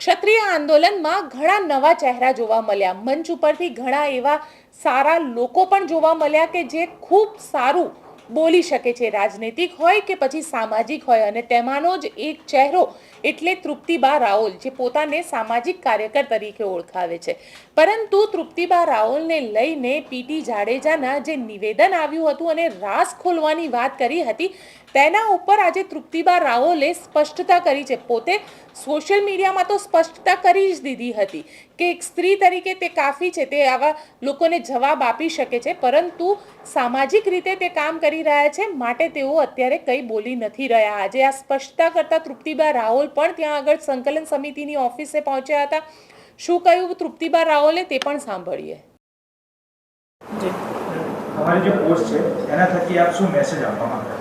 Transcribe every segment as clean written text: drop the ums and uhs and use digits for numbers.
ક્ષત્રિય આંદોલનમાં ઘણા નવા ચહેરા જોવા મળ્યા. મંચ ઉપરથી ઘણા એવા સારા લોકો પણ જોવા મળ્યા કે જે ખૂબ સારું બોલી શકે છે, રાજનૈતિક હોય કે પછી સામાજિક હોય. અને તેમાંનો જ એક ચહેરો એટલે તૃપ્તિબા રાઓલ, જે પોતાને સામાજિક કાર્યકર તરીકે ઓળખાવે છે. પરંતુ તૃપ્તિબા રાઓલને લઈને પીટી જાડેજાના જે નિવેદન આવ્યું હતું અને રાસ ખોલવાની વાત કરી હતી, તેના ઉપર આજે તૃપ્તિબા રાઓલે સ્પષ્ટતા કરી છે. પોતે સોશિયલ મીડિયામાં તો સ્પષ્ટતા કરી જ દીધી હતી કે એક સ્ત્રી તરીકે તે કાફી છે, તે આવા લોકોને જવાબ આપી શકે છે, પરંતુ સામાજિક રીતે તે કામ કરી રહ્યા છે, માટે તેઓ અત્યારે કંઈ બોલી નથી રહ્યા. આજે આ સ્પષ્ટતા કરતા તૃપ્તિબા રાઓલ પણ ત્યાં આગળ સંકલન સમિતિની ઓફિસે પહોંચ્યા હતા. શું કહ્યું તૃપ્તિબા રાઓલે તે પણ સાંભળીએ. તમારી જે પોસ્ટ છે એના થકી આપ શું મેસેજ આપવા માંગો?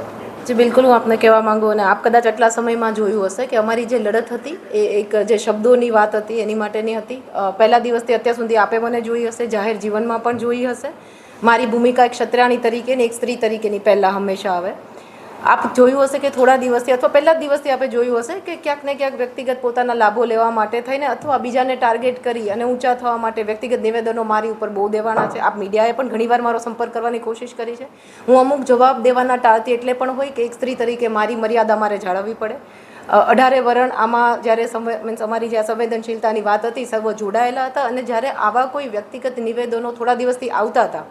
જી બિલકુલ, હું આપને કહેવા માંગુ, અને આપ કદાચ આટલા સમયમાં જોયું હશે કે અમારી જે લડત હતી એ એક જે શબ્દોની વાત હતી એની માટેની હતી. પહેલા દિવસથી અત્યાર સુધી આપે મને જોઈ હશે, જાહેર જીવનમાં પણ જોઈ હશે. મારી ભૂમિકા એક ક્ષત્રિયાણી તરીકે ને એક સ્ત્રી તરીકેની પહેલાં હંમેશા આવે. આપ જોયું હશે કે થોડા દિવસથી અથવા પહેલા જ દિવસથી આપણે જોયું હશે કે ક્યાંક ને ક્યાંક વ્યક્તિગત પોતાના લાભો લેવા માટે થઈને અથવા બીજાને ટાર્ગેટ કરી અને ઊંચા થવા માટે વ્યક્તિગત નિવેદનો મારી ઉપર બહુ દેવાના છે. આપ મીડિયાએ પણ ઘણીવાર મારો સંપર્ક કરવાની કોશિશ કરી છે. હું અમુક જવાબ દેવાના ટાળતી એટલે પણ હોય કે એક સ્ત્રી તરીકે મારી મર્યાદા મારે જાળવવી પડે. 18 વરણ આમાં જ્યારે મીન્સ અમારી જે સંવેદનશીલતાની વાત હતી, સર્વ જોડાયેલા હતા. અને જ્યારે આવા કોઈ વ્યક્તિગત નિવેદનો થોડા દિવસથી આવતા હતા,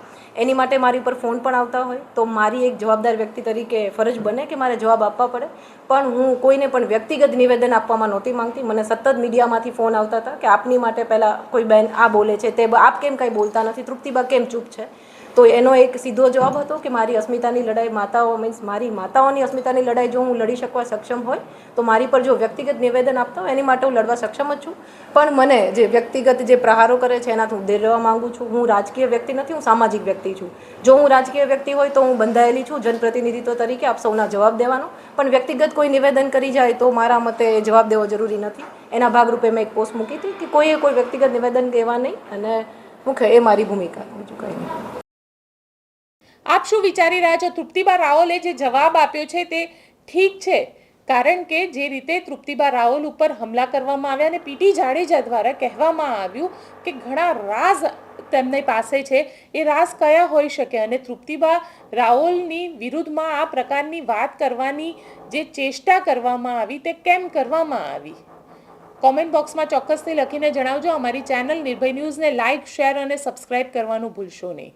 એની માટે મારી પર ફોન પણ આવતા હોય, તો મારી એક જવાબદાર વ્યક્તિ તરીકે ફરજ બને કે મારે જવાબ આપવા પડે. પણ હું કોઈને પણ વ્યક્તિગત નિવેદન આપવામાં નહોતી માંગતી. મને સતત મીડિયામાંથી ફોન આવતા હતા કે આપની માટે પહેલાં કોઈ બેન આ બોલે છે, તે આપ કેમ કંઈ બોલતા નથી, તૃપ્તિબા કેમ ચૂપ છે. તો એનો એક સીધો જવાબ હતો કે મારી અસ્મિતાની લડાઈ મારી માતાઓની અસ્મિતાની લડાઈ જો હું લડી શકવા સક્ષમ હોય તો મારી પર જો વ્યક્તિગત નિવેદન આપતા હોય એની માટે હું લડવા સક્ષમ જ છું. પણ મને જે વ્યક્તિગત જે પ્રહારો કરે છે એનાથી હું દૂર રહેવા માગું છું. હું રાજકીય વ્યક્તિ નથી, હું સામાજિક વ્યક્તિ છું. જો હું રાજકીય વ્યક્તિ હોય તો હું બંધાયેલી છું જનપ્રતિનિધિત્વ તરીકે આપ સૌના જવાબ દેવાનો. પણ વ્યક્તિગત કોઈ નિવેદન કરી જાય તો મારા મતે જવાબ દેવો જરૂરી નથી. એના ભાગરૂપે મેં એક પોસ્ટ મૂકી હતી કે કોઈએ કોઈ વ્યક્તિગત નિવેદન કહેવા નહીં, અને મુખ્ય એ મારી ભૂમિકા, બીજું કંઈ નહીં. આપ શું વિચારી રહ્યા છો? તૃપ્તિબા રાઓલે જે જવાબ આપ્યો છે તે ઠીક છે, કારણ કે જે રીતે તૃપ્તિબા રાઓલ ઉપર હુમલા કરવામાં આવ્યા અને પીટી જાડેજા દ્વારા કહેવામાં આવ્યું કે ઘણા રાઝ તેમની પાસે છે, એ રાઝ કયા હોઈ શકે? અને તૃપ્તિબા રાઓલની વિરુદ્ધમાં આ પ્રકારની વાત કરવાની જે ચેષ્ટા કરવામાં આવી તે કેમ કરવામાં આવી? કોમેન્ટ બોક્સમાં ચોક્કસથી લખીને જણાવજો. અમારી ચેનલ નિર્ભય ન્યૂઝને લાઇક, શેર અને સબસ્ક્રાઇબ કરવાનું ભૂલશો નહીં.